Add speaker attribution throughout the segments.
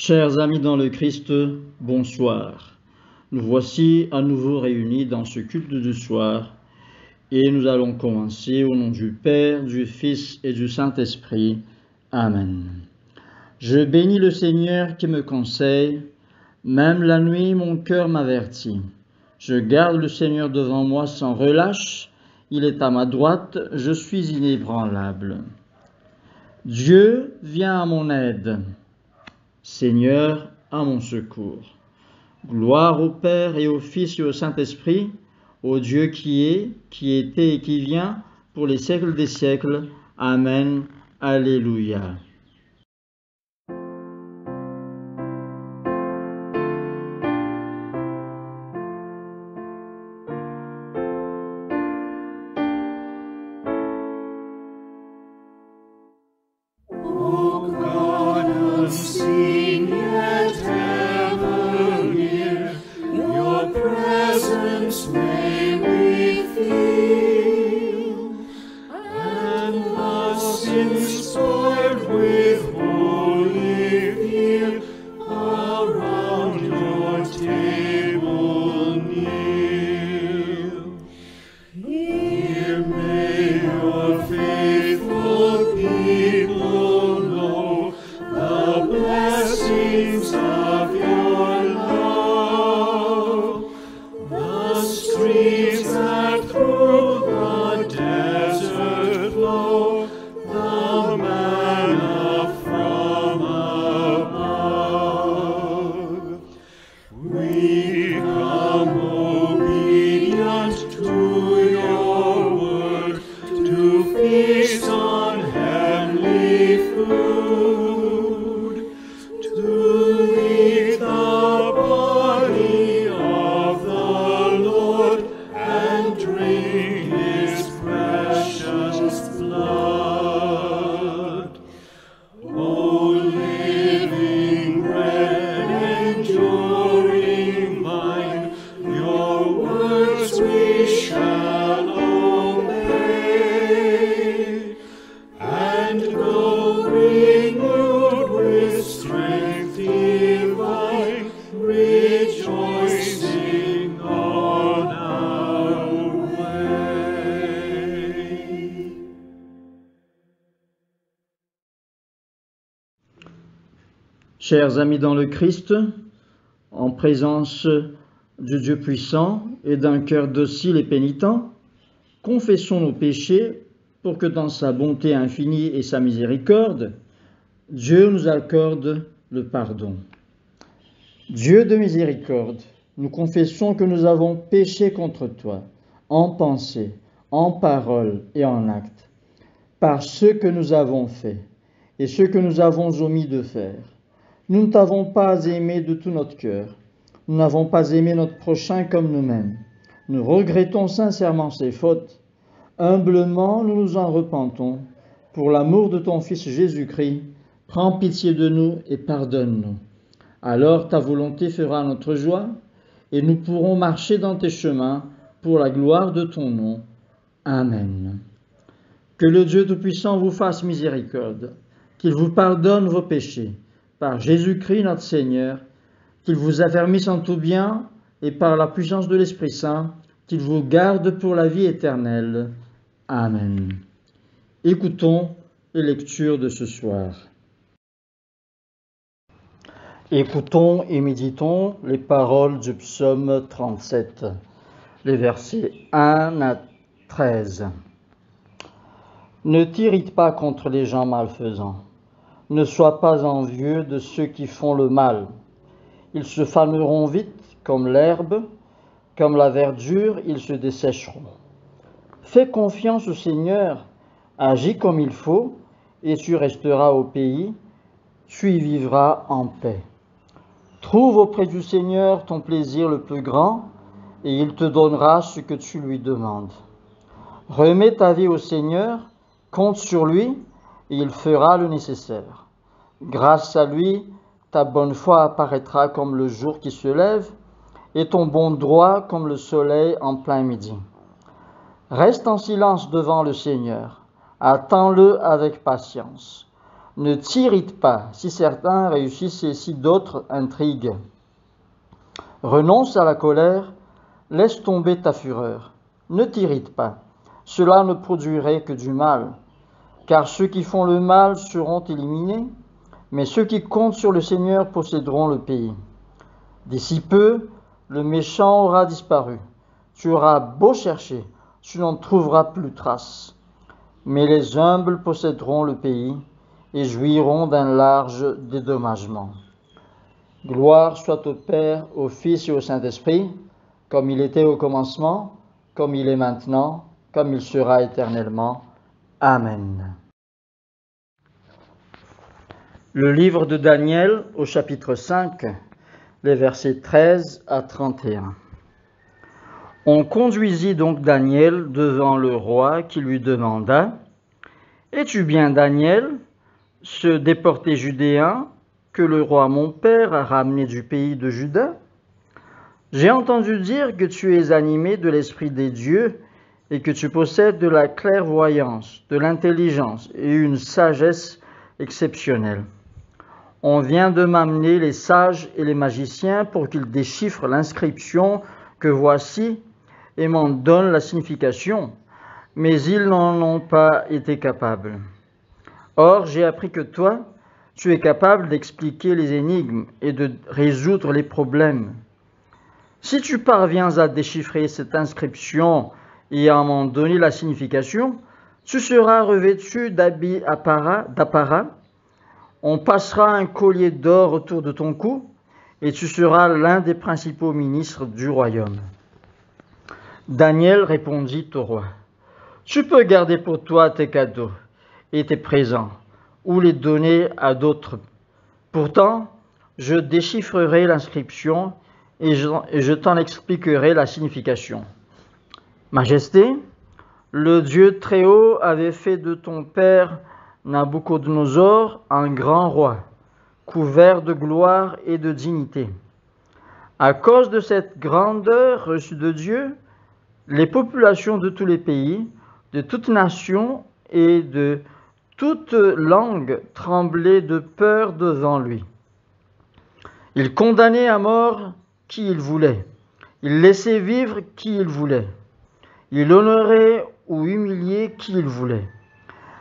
Speaker 1: Chers amis dans le Christ, bonsoir. Nous voici à nouveau réunis dans ce culte du soir et nous allons commencer au nom du Père, du Fils et du Saint-Esprit. Amen. Je bénis le Seigneur qui me conseille, même la nuit mon cœur m'avertit. Je garde le Seigneur devant moi sans relâche, il est à ma droite, je suis inébranlable. Dieu vient à mon aide. Seigneur, à mon secours. Gloire au Père et au Fils et au Saint-Esprit, au Dieu qui est, qui était et qui vient, pour les siècles des siècles. Amen. Alléluia. Chers amis dans le Christ, en présence du Dieu puissant et d'un cœur docile et pénitent, confessons nos péchés pour que dans sa bonté infinie et sa miséricorde, Dieu nous accorde le pardon. Dieu de miséricorde, nous confessons que nous avons péché contre toi, en pensée, en parole et en acte, par ce que nous avons fait et ce que nous avons omis de faire. Nous ne t'avons pas aimé de tout notre cœur. Nous n'avons pas aimé notre prochain comme nous-mêmes. Nous regrettons sincèrement ces fautes. Humblement, nous nous en repentons. Pour l'amour de ton Fils Jésus-Christ, prends pitié de nous et pardonne-nous. Alors ta volonté fera notre joie et nous pourrons marcher dans tes chemins pour la gloire de ton nom. Amen. Que le Dieu Tout-Puissant vous fasse miséricorde, qu'il vous pardonne vos péchés, par Jésus-Christ notre Seigneur, qu'il vous affermisse en tout bien et par la puissance de l'Esprit Saint, qu'il vous garde pour la vie éternelle. Amen. Écoutons les lectures de ce soir. Écoutons et méditons les paroles du psaume 37, les versets 1 à 13. Ne t'irrite pas contre les gens malfaisants. Ne sois pas envieux de ceux qui font le mal. Ils se faneront vite comme l'herbe, comme la verdure, ils se dessécheront. Fais confiance au Seigneur, agis comme il faut, et tu resteras au pays, tu y vivras en paix. Trouve auprès du Seigneur ton plaisir le plus grand, et il te donnera ce que tu lui demandes. Remets ta vie au Seigneur, compte sur lui, et il fera le nécessaire. Grâce à lui, ta bonne foi apparaîtra comme le jour qui se lève et ton bon droit comme le soleil en plein midi. Reste en silence devant le Seigneur, attends-le avec patience. Ne t'irrite pas si certains réussissent et si d'autres intriguent. Renonce à la colère, laisse tomber ta fureur. Ne t'irrite pas, cela ne produirait que du mal. Car ceux qui font le mal seront éliminés, mais ceux qui comptent sur le Seigneur posséderont le pays. D'ici peu, le méchant aura disparu. Tu auras beau chercher, tu n'en trouveras plus trace. Mais les humbles posséderont le pays et jouiront d'un large dédommagement. Gloire soit au Père, au Fils et au Saint-Esprit, comme il était au commencement, comme il est maintenant, comme il sera éternellement. Amen. Le livre de Daniel au chapitre 5, les versets 13 à 31. On conduisit donc Daniel devant le roi qui lui demanda « Es-tu bien Daniel, ce déporté judéen que le roi mon père a ramené du pays de Juda? J'ai entendu dire que tu es animé de l'esprit des dieux et que tu possèdes de la clairvoyance, de l'intelligence et une sagesse exceptionnelle. On vient de m'amener les sages et les magiciens pour qu'ils déchiffrent l'inscription que voici et m'en donnent la signification, mais ils n'en ont pas été capables. Or, j'ai appris que toi, tu es capable d'expliquer les énigmes et de résoudre les problèmes. Si tu parviens à déchiffrer cette inscription et à m'en donner la signification, tu seras revêtu d'habits d'apparat, on passera un collier d'or autour de ton cou, et tu seras l'un des principaux ministres du royaume. Daniel répondit au roi, « Tu peux garder pour toi tes cadeaux et tes présents, ou les donner à d'autres. Pourtant, je déchiffrerai l'inscription et je t'en expliquerai la signification. Majesté, le Dieu Très-Haut avait fait de ton père Nabuchodonosor un grand roi, couvert de gloire et de dignité. À cause de cette grandeur reçue de Dieu, les populations de tous les pays, de toutes nations et de toute langue tremblaient de peur devant lui. Il condamnait à mort qui il voulait. Il laissait vivre qui il voulait. Il honorait ou humiliait qui il voulait.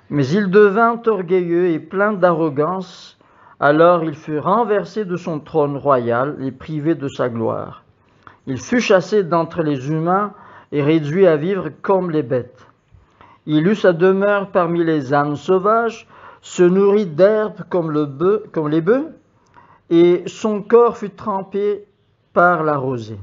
Speaker 1: Mais il devint orgueilleux et plein d'arrogance. Alors il fut renversé de son trône royal et privé de sa gloire. Il fut chassé d'entre les humains et réduit à vivre comme les bêtes. Il eut sa demeure parmi les ânes sauvages, se nourrit d'herbes comme les bœufs, et son corps fut trempé par la rosée.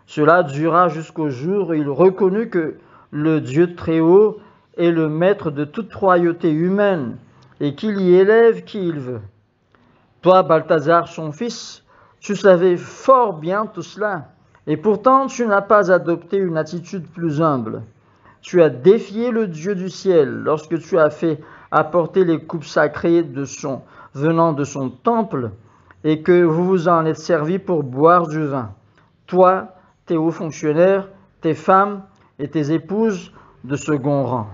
Speaker 1: Cela dura jusqu'au jour où il reconnut que le Dieu Très-Haut est le maître de toute royauté humaine et qu'il y élève qui il veut. Toi, Balthazar, son fils, tu savais fort bien tout cela, et pourtant tu n'as pas adopté une attitude plus humble. Tu as défié le Dieu du ciel lorsque tu as fait apporter les coupes sacrées venant de son temple et que vous vous en êtes servi pour boire du vin. Toi, tes hauts fonctionnaires, tes femmes et tes épouses de second rang.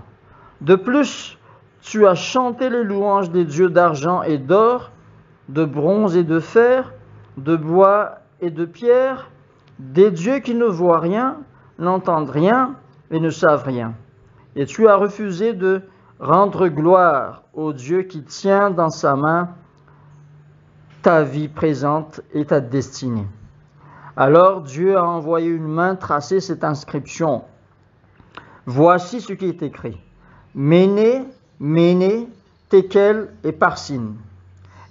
Speaker 1: De plus, tu as chanté les louanges des dieux d'argent et d'or, de bronze et de fer, de bois et de pierre, des dieux qui ne voient rien, n'entendent rien et ne savent rien. Et tu as refusé de rendre gloire au Dieu qui tient dans sa main ta vie présente et ta destinée. Alors Dieu a envoyé une main tracer cette inscription. Voici ce qui est écrit. Méné, Méné, Tékel et Parsine.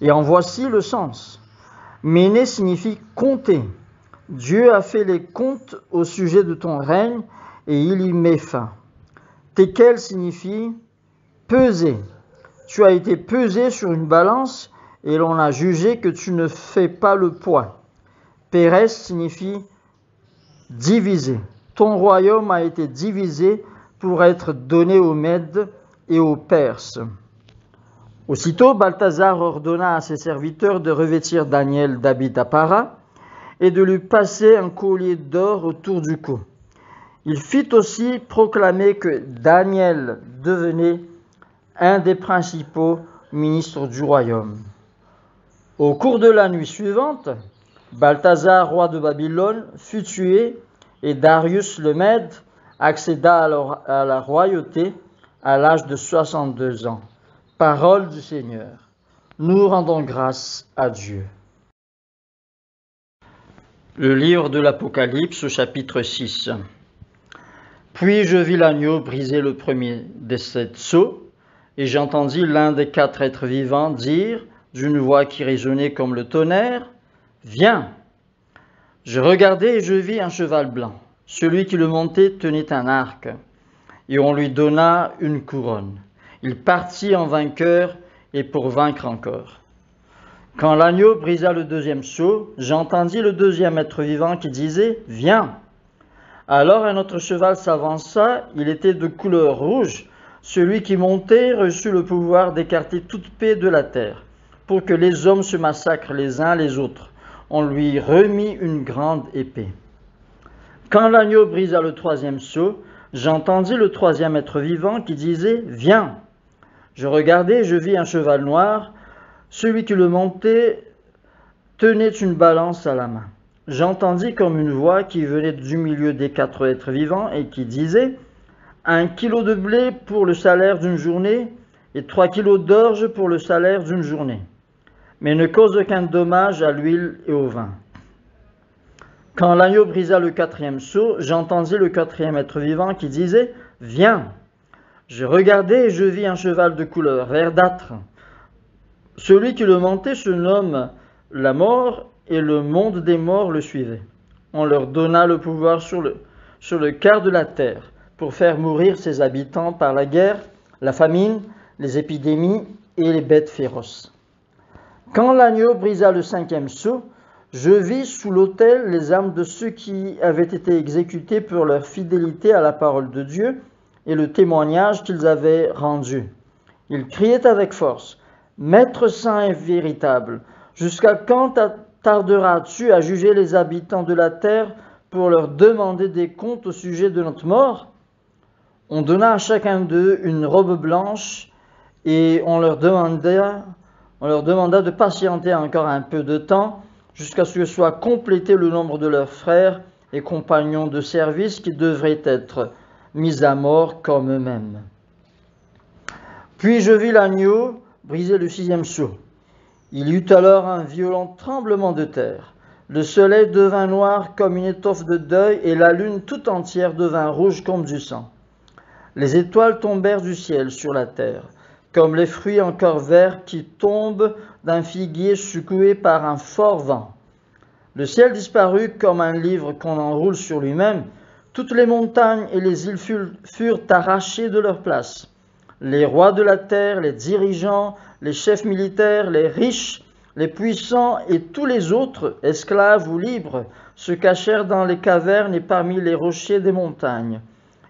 Speaker 1: Et en voici le sens. Méné signifie compter. Dieu a fait les comptes au sujet de ton règne et il y met fin. Tékel signifie peser. Tu as été pesé sur une balance et l'on a jugé que tu ne fais pas le poids. Pérès signifie diviser. Ton royaume a été divisé pour être donné aux Mèdes et aux Perses. Aussitôt, Balthazar ordonna à ses serviteurs de revêtir Daniel d'habits d'apparat et de lui passer un collier d'or autour du cou. Il fit aussi proclamer que Daniel devenait un des principaux ministre du royaume. Au cours de la nuit suivante, Balthazar, roi de Babylone, fut tué et Darius le Mède accéda à la royauté à l'âge de 62 ans. Parole du Seigneur. Nous rendons grâce à Dieu. Le livre de l'Apocalypse au chapitre 6. Puis je vis l'agneau briser le premier des 7 sceaux, et j'entendis l'un des 4 êtres vivants dire, d'une voix qui résonnait comme le tonnerre, « Viens !» Je regardai et je vis un cheval blanc. Celui qui le montait tenait un arc, et on lui donna une couronne. Il partit en vainqueur et pour vaincre encore. Quand l'agneau brisa le 2e sceau, j'entendis le 2e être vivant qui disait « Viens !» Alors un autre cheval s'avança, il était de couleur rouge. Celui qui montait reçut le pouvoir d'écarter toute paix de la terre, pour que les hommes se massacrent les uns les autres. On lui remit une grande épée. Quand l'agneau brisa le 3e sceau, j'entendis le 3e être vivant qui disait « Viens !» Je regardai et je vis un cheval noir. Celui qui le montait tenait une balance à la main. J'entendis comme une voix qui venait du milieu des 4 êtres vivants et qui disait « 1 kilo de blé pour le salaire d'une journée et 3 kilos d'orge pour le salaire d'une journée. Mais ne cause aucun dommage à l'huile et au vin. » Quand l'agneau brisa le 4e sceau, j'entendis le 4e être vivant qui disait « Viens !» Je regardai et je vis un cheval de couleur verdâtre. Celui qui le montait se nomme la mort, et le monde des morts le suivait. On leur donna le pouvoir sur le quart de la terre, pour faire mourir ses habitants par la guerre, la famine, les épidémies et les bêtes féroces. Quand l'agneau brisa le 5e sceau, je vis sous l'autel les âmes de ceux qui avaient été exécutés pour leur fidélité à la parole de Dieu et le témoignage qu'ils avaient rendu. Ils criaient avec force, « Maître saint et véritable, jusqu'à quand tarderas-tu à juger les habitants de la terre pour leur demander des comptes au sujet de notre mort ?» On donna à chacun d'eux une robe blanche et on leur demanda de patienter encore un peu de temps jusqu'à ce que soit complété le nombre de leurs frères et compagnons de service qui devraient être mis à mort comme eux-mêmes. Puis je vis l'agneau briser le 6e sceau. Il y eut alors un violent tremblement de terre. Le soleil devint noir comme une étoffe de deuil et la lune tout entière devint rouge comme du sang. Les étoiles tombèrent du ciel sur la terre, comme les fruits encore verts qui tombent d'un figuier secoué par un fort vent. Le ciel disparut comme un livre qu'on enroule sur lui-même. Toutes les montagnes et les îles furent arrachées de leur place. Les rois de la terre, les dirigeants, les chefs militaires, les riches, les puissants et tous les autres, esclaves ou libres, se cachèrent dans les cavernes et parmi les rochers des montagnes.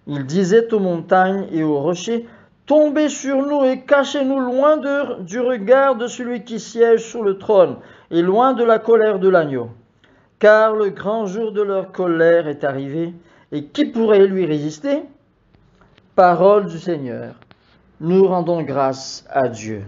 Speaker 1: Ils disaient aux montagnes et aux rochers, « Tombez sur nous et cachez-nous loin du regard de celui qui siège sur le trône et loin de la colère de l'agneau. Car le grand jour de leur colère est arrivé, et qui pourrait lui résister ?» Parole du Seigneur. Nous rendons grâce à Dieu.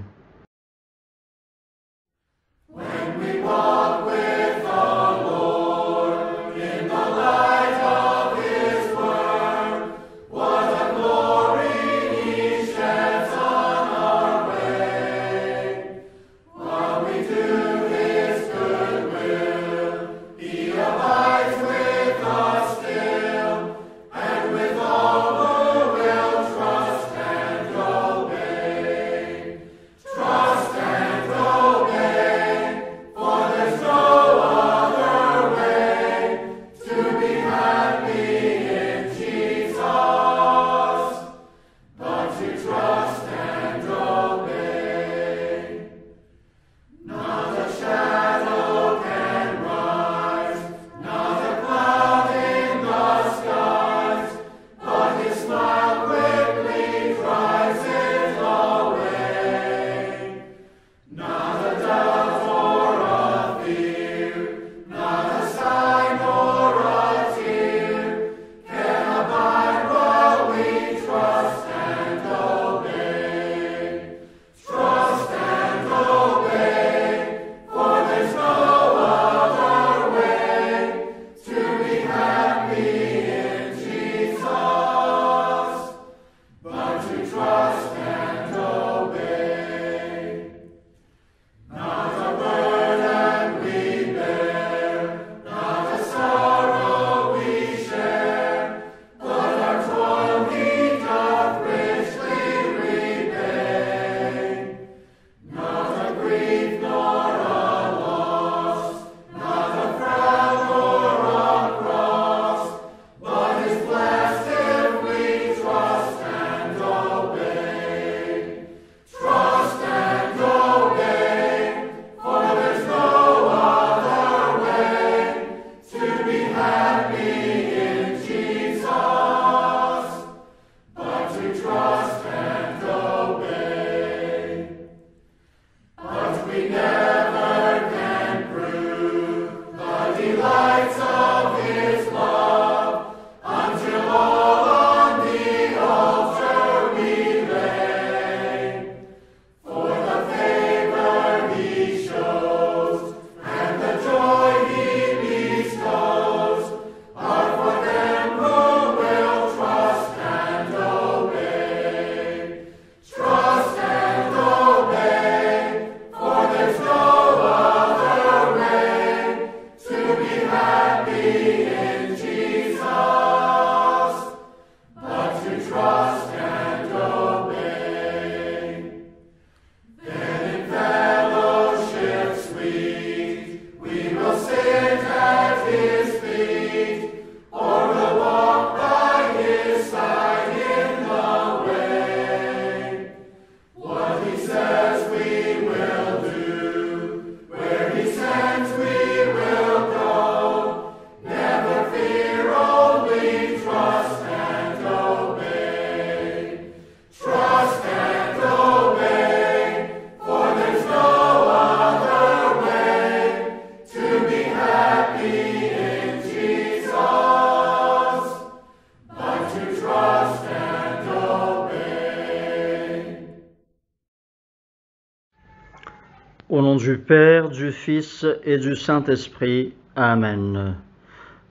Speaker 1: Au nom du Père, du Fils et du Saint-Esprit. Amen.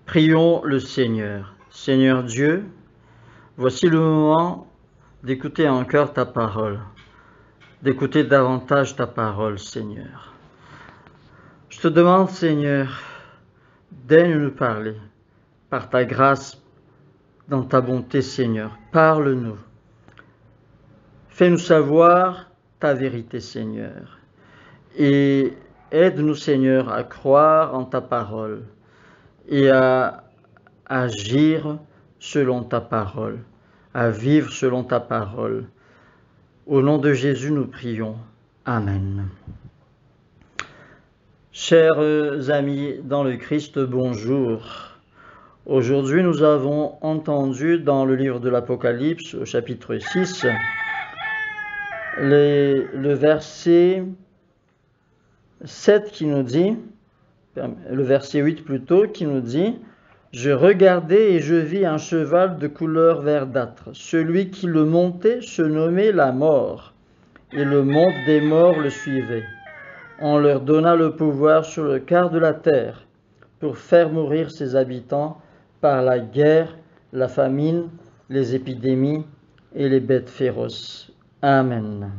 Speaker 1: Prions le Seigneur. Seigneur Dieu, voici le moment d'écouter en cœur ta parole, d'écouter davantage ta parole, Seigneur. Je te demande, Seigneur, daigne nous parler par ta grâce, dans ta bonté, Seigneur. Parle-nous. Fais-nous savoir ta vérité, Seigneur. Et aide-nous, Seigneur, à croire en ta parole et à agir selon ta parole, à vivre selon ta parole. Au nom de Jésus, nous prions. Amen. Chers amis dans le Christ, bonjour. Aujourd'hui, nous avons entendu dans le livre de l'Apocalypse, au chapitre 6, le verset 7 qui nous dit, le verset 8 plutôt, qui nous dit « Je regardai et je vis un cheval de couleur verdâtre. Celui qui le montait se nommait la mort, et le monde des morts le suivait. On leur donna le pouvoir sur le quart de la terre pour faire mourir ses habitants par la guerre, la famine, les épidémies et les bêtes féroces. » Amen.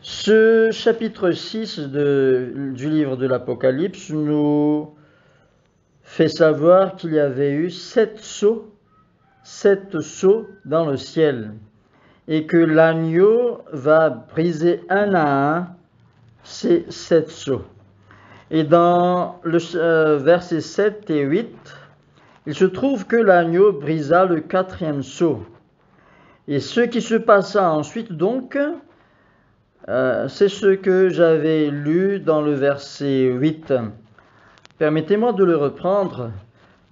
Speaker 1: Ce chapitre 6 du livre de l'Apocalypse nous fait savoir qu'il y avait eu 7 sceaux dans le ciel et que l'agneau va briser un à un ces 7 sceaux. Et dans le versets 7 et 8, il se trouve que l'agneau brisa le 4e sceau. Et ce qui se passa ensuite donc, c'est ce que j'avais lu dans le verset 8. Permettez-moi de le reprendre.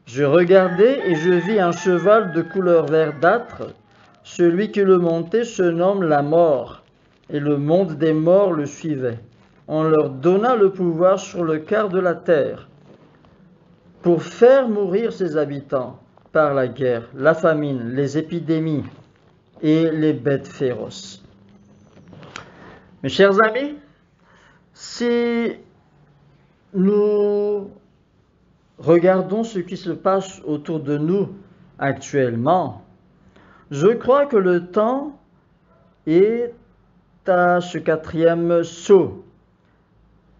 Speaker 1: Je regardai et je vis un cheval de couleur verdâtre. Celui qui le montait se nomme la mort, et le monde des morts le suivait. On leur donna le pouvoir sur le quart de la terre pour faire mourir ses habitants par la guerre, la famine, les épidémies et les bêtes féroces. Mes chers amis, si nous regardons ce qui se passe autour de nous actuellement, je crois que le temps est à ce 4e sceau.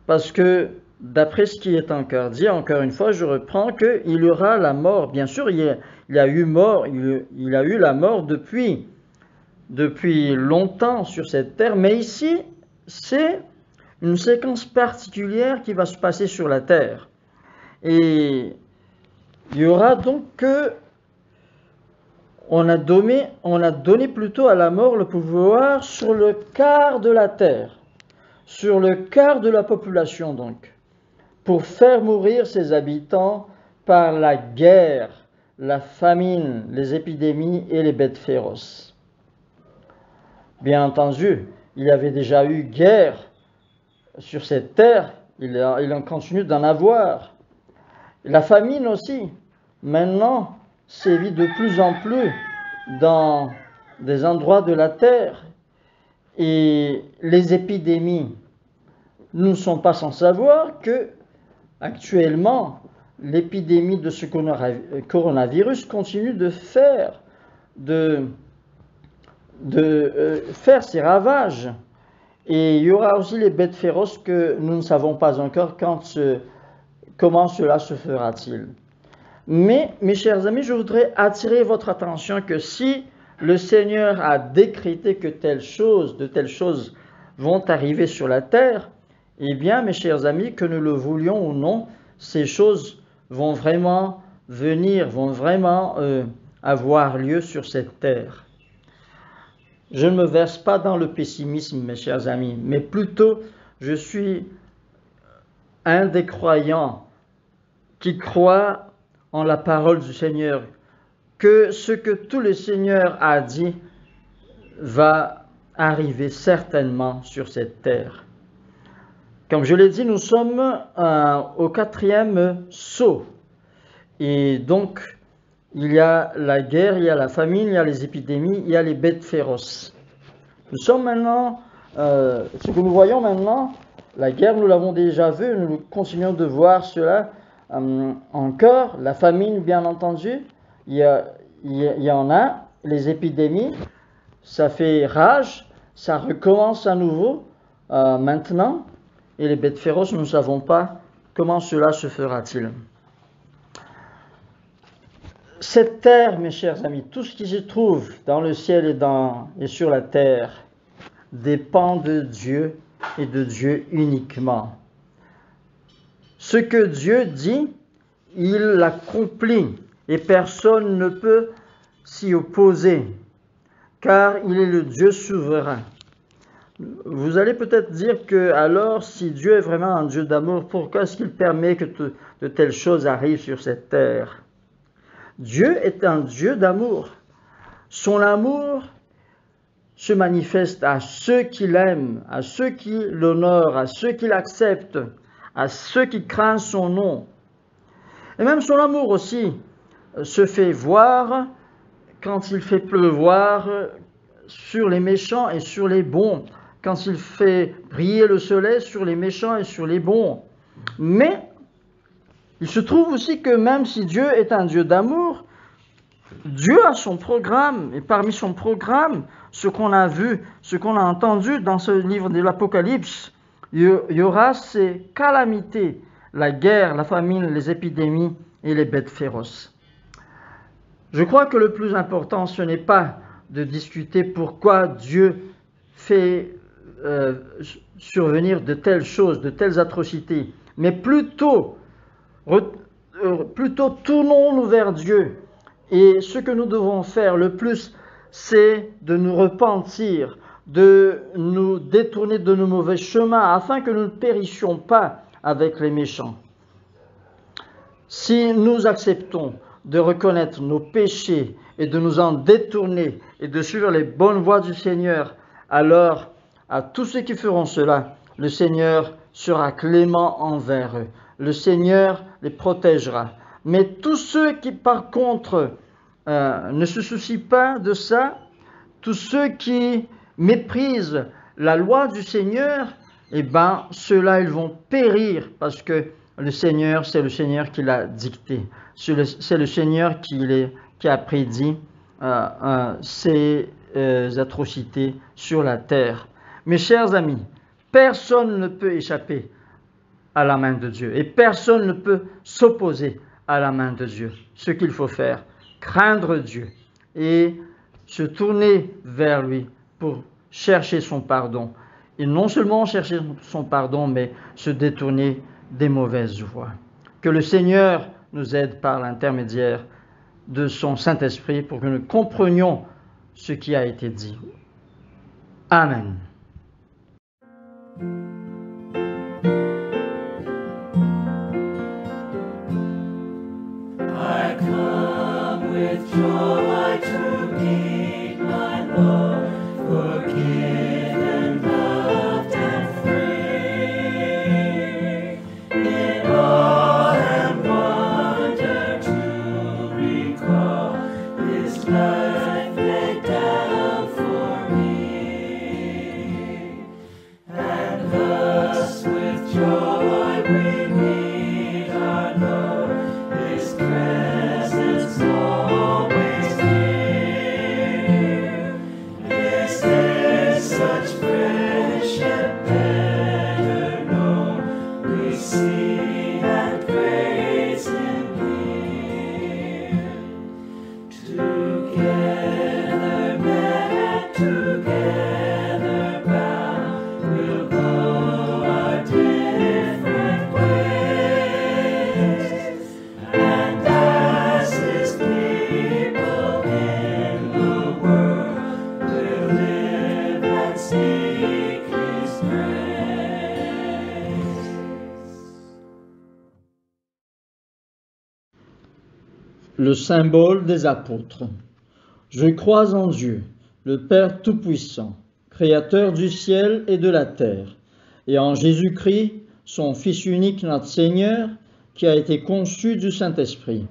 Speaker 1: Parce que, d'après ce qui est encore dit, encore une fois, je reprends qu'il y aura la mort. Bien sûr, il y a eu la mort depuis longtemps sur cette terre, mais ici, c'est une séquence particulière qui va se passer sur la terre. Et il y aura donc on a donné plutôt à la mort le pouvoir sur le quart de la terre, sur le quart de la population donc, pour faire mourir ses habitants par la guerre, la famine, les épidémies et les bêtes féroces. Bien entendu, il y avait déjà eu guerre sur cette terre, il en continue d'en avoir. La famine aussi, maintenant, sévit de plus en plus dans des endroits de la terre. Et les épidémies, nous ne sommes pas sans savoir que, actuellement, l'épidémie de ce coronavirus continue de faire ses ravages. Et il y aura aussi les bêtes féroces que nous ne savons pas encore comment cela se fera-t-il. Mais, mes chers amis, je voudrais attirer votre attention que si le Seigneur a décrété que de telles choses vont arriver sur la terre, eh bien, mes chers amis, que nous le voulions ou non, ces choses vont vraiment venir, vont vraiment avoir lieu sur cette terre. Je ne me verse pas dans le pessimisme, mes chers amis, mais plutôt je suis un des croyants qui croit en la parole du Seigneur, que ce que tout le Seigneur a dit va arriver certainement sur cette terre. Comme je l'ai dit, nous sommes au 4e sceau. Et donc, il y a la guerre, il y a la famine, il y a les épidémies, il y a les bêtes féroces. Nous sommes maintenant ce que nous voyons maintenant, la guerre, nous l'avons déjà vu, nous continuons de voir cela encore. La famine, bien entendu, il y en a, les épidémies, ça fait rage, ça recommence à nouveau maintenant, et les bêtes féroces, nous ne savons pas comment cela se fera-t-il. Cette terre, mes chers amis, tout ce qui se trouve dans le ciel et sur la terre dépend de Dieu et de Dieu uniquement. Ce que Dieu dit, il l'accomplit et personne ne peut s'y opposer, car il est le Dieu souverain. Vous allez peut-être dire que alors, si Dieu est vraiment un Dieu d'amour, pourquoi est-ce qu'il permet que de telles choses arrivent sur cette terre? Dieu est un Dieu d'amour. Son amour se manifeste à ceux qui l'aiment, à ceux qui l'honorent, à ceux qui l'acceptent, à ceux qui craignent son nom. Et même son amour aussi se fait voir quand il fait pleuvoir sur les méchants et sur les bons, quand il fait briller le soleil sur les méchants et sur les bons. Mais il se trouve aussi que même si Dieu est un Dieu d'amour, Dieu a son programme, et parmi son programme, ce qu'on a vu, ce qu'on a entendu dans ce livre de l'Apocalypse, il y aura ces calamités, la guerre, la famine, les épidémies et les bêtes féroces. Je crois que le plus important, ce n'est pas de discuter pourquoi Dieu fait survenir de telles choses, de telles atrocités, mais plutôt tournons-nous vers Dieu. Et ce que nous devons faire le plus, c'est de nous repentir, de nous détourner de nos mauvais chemins, afin que nous ne périssions pas avec les méchants. Si nous acceptons de reconnaître nos péchés et de nous en détourner et de suivre les bonnes voies du Seigneur, alors à tous ceux qui feront cela, le Seigneur sera clément envers eux. Le Seigneur les protégera. Mais tous ceux qui, par contre, ne se soucient pas de ça, tous ceux qui méprisent la loi du Seigneur, eh bien, ceux-là, ils vont périr parce que le Seigneur, c'est le Seigneur qui l'a dicté. C'est le Seigneur qui a prédit ces atrocités sur la terre. Mes chers amis, personne ne peut échapper à la main de Dieu et personne ne peut s'opposer à la main de Dieu. Ce qu'il faut faire, craindre Dieu et se tourner vers lui pour chercher son pardon. Et non seulement chercher son pardon, mais se détourner des mauvaises voies. Que le Seigneur nous aide par l'intermédiaire de son Saint-Esprit pour que nous comprenions ce qui a été dit. Amen.
Speaker 2: I come with joy to meet my Lord, forgiven, loved, and free. In awe and wonder to recall His life laid down for me. And thus with joy we meet our Lord, His presence always near. This is such friendship better known. We see and praise Him here. Together met, together bound, we'll go our different ways. And as His people in the world, we'll live and seek His grace.
Speaker 1: Le symbole des apôtres. Je crois en Dieu, le Père Tout-Puissant, Créateur du ciel et de la terre, et en Jésus-Christ, son Fils unique, notre Seigneur, qui a été conçu du Saint-Esprit,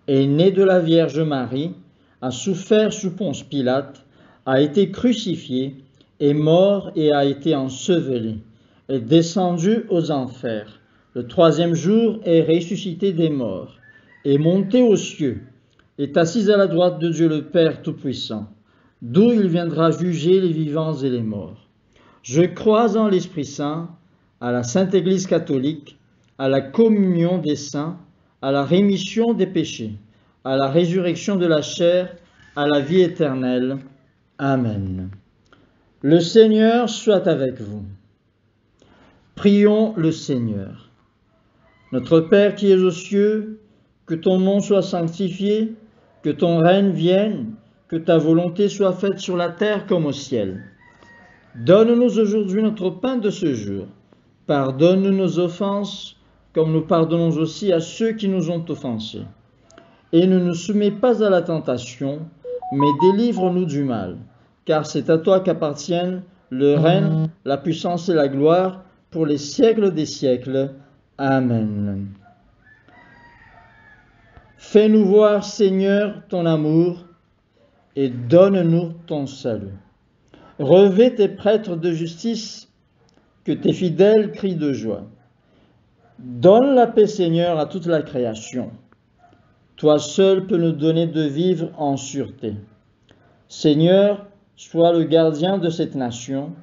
Speaker 1: est né de la Vierge Marie, a souffert sous Ponce Pilate, a été crucifié, est mort et a été enseveli, est descendu aux enfers. Le 3e jour est ressuscité des morts, est monté aux cieux, est assis à la droite de Dieu le Père Tout-Puissant, d'où il viendra juger les vivants et les morts. Je crois en l'Esprit Saint, à la Sainte Église catholique, à la communion des saints, à la rémission des péchés, à la résurrection de la chair, à la vie éternelle. Amen. Le Seigneur soit avec vous. Prions le Seigneur. Notre Père qui es aux cieux, que ton nom soit sanctifié, que ton règne vienne, que ta volonté soit faite sur la terre comme au ciel. Donne-nous aujourd'hui notre pain de ce jour. Pardonne-nous nos offenses, comme nous pardonnons aussi à ceux qui nous ont offensés. Et ne nous soumets pas à la tentation, mais délivre-nous du mal. Car c'est à toi qu'appartiennent le règne, la puissance et la gloire, pour les siècles des siècles. Amen. Fais-nous voir, Seigneur, ton amour, et donne-nous ton salut. Revêt tes prêtres de justice, que tes fidèles crient de joie. Donne la paix, Seigneur, à toute la création. Toi seul peux nous donner de vivre en sûreté. Seigneur, sois le gardien de cette nation,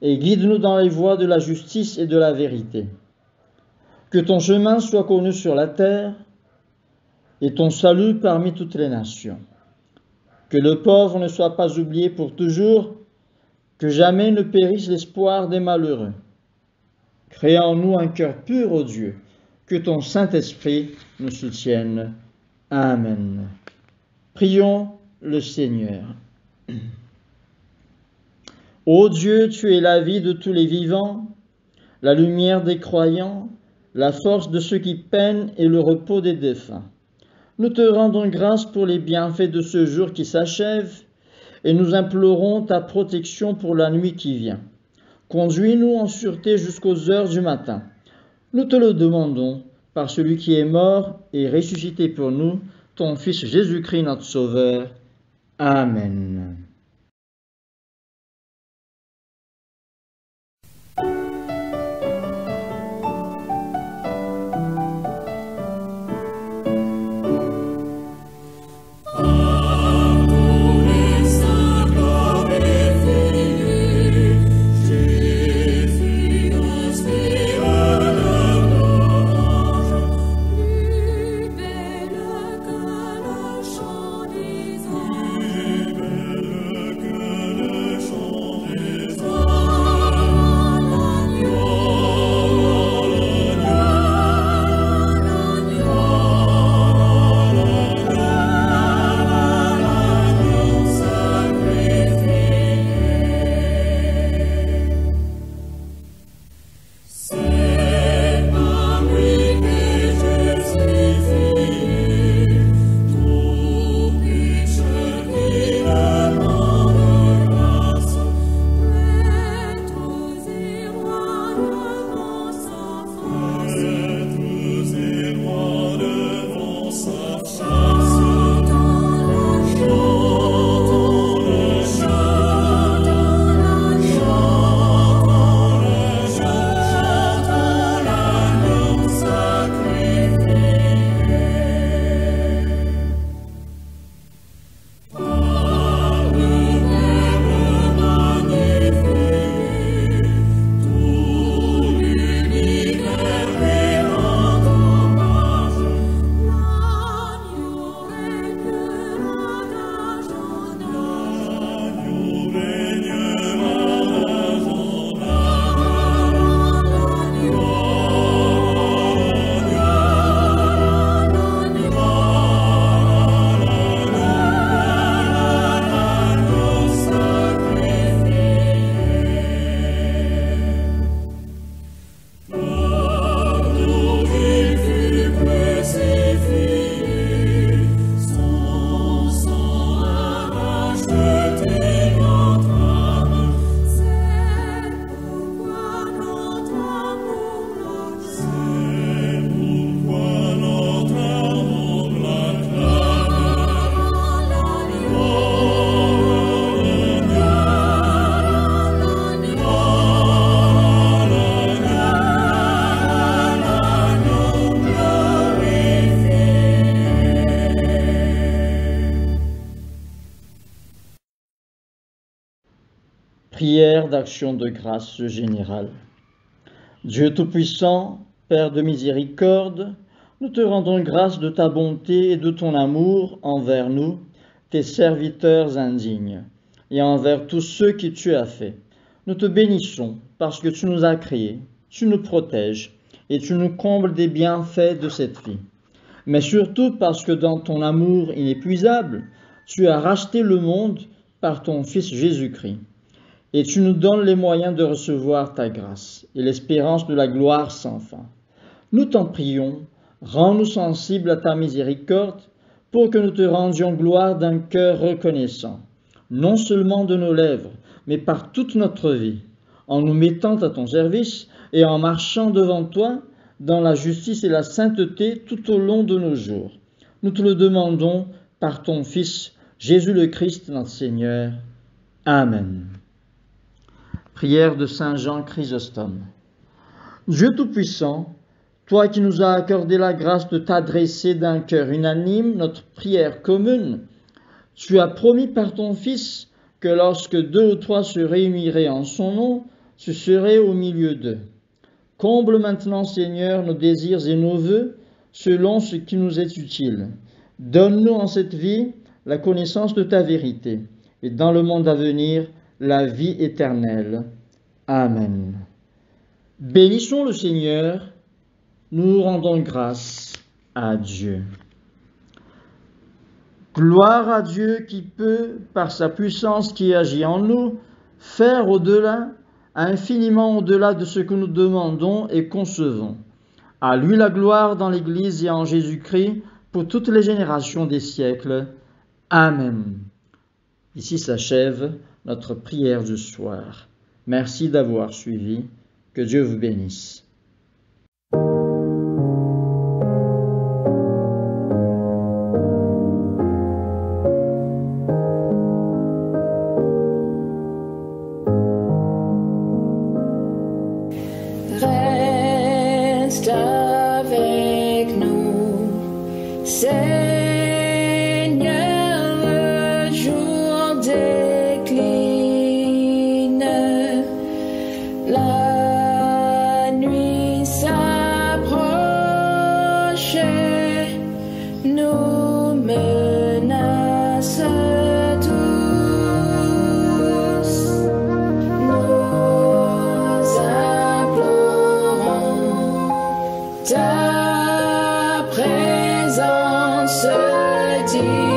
Speaker 1: et guide-nous dans les voies de la justice et de la vérité. Que ton chemin soit connu sur la terre, et ton salut parmi toutes les nations. Que le pauvre ne soit pas oublié pour toujours, que jamais ne périsse l'espoir des malheureux. Crée en nous un cœur pur, ô Dieu, que ton Saint-Esprit nous soutienne. Amen. Prions le Seigneur. Ô Dieu, tu es la vie de tous les vivants, la lumière des croyants, la force de ceux qui peinent et le repos des défunts. Nous te rendons grâce pour les bienfaits de ce jour qui s'achève et nous implorons ta protection pour la nuit qui vient. Conduis-nous en sûreté jusqu'aux heures du matin. Nous te le demandons par celui qui est mort et ressuscité pour nous, ton Fils Jésus-Christ notre Sauveur. Amen.
Speaker 2: Plus belle que le chant des anges,
Speaker 1: Prière d'action de grâce générale. Dieu Tout-Puissant, Père de miséricorde, nous te rendons grâce de ta bonté et de ton amour envers nous, tes serviteurs indignes, et envers tous ceux que tu as faits. Nous te bénissons parce que tu nous as créés, tu nous protèges et tu nous combles des bienfaits de cette vie. Mais surtout parce que dans ton amour inépuisable, tu as racheté le monde par ton Fils Jésus-Christ. Et tu nous donnes les moyens de recevoir ta grâce et l'espérance de la gloire sans fin. Nous t'en prions, rends-nous sensibles à ta miséricorde pour que nous te rendions gloire d'un cœur reconnaissant, non seulement de nos lèvres, mais par toute notre vie, en nous mettant à ton service et en marchant devant toi dans la justice et la sainteté tout au long de nos jours. Nous te le demandons par ton Fils, Jésus le Christ, notre Seigneur. Amen. Prière de Saint Jean Chrysostome. Dieu Tout-Puissant, toi qui nous as accordé la grâce de t'adresser d'un cœur unanime notre prière commune, tu as promis par ton Fils que lorsque 2 ou 3 se réuniraient en son nom, tu serais au milieu d'eux. Comble maintenant, Seigneur, nos désirs et nos vœux selon ce qui nous est utile. Donne-nous en cette vie la connaissance de ta vérité et dans le monde à venir la vie éternelle. Amen. Bénissons le Seigneur, nous rendons grâce à Dieu. Gloire à Dieu qui peut, par sa puissance qui agit en nous, faire au-delà, infiniment au-delà de ce que nous demandons et concevons. À lui la gloire dans l'Église et en Jésus-Christ pour toutes les générations des siècles. Amen. Ici s'achève notre prière du soir. Merci d'avoir suivi. Que Dieu vous bénisse.
Speaker 3: Reste avec nous, Seigneur, le jour décline, la nuit s'approche, nous menace tous, nous implorons ta présence divine.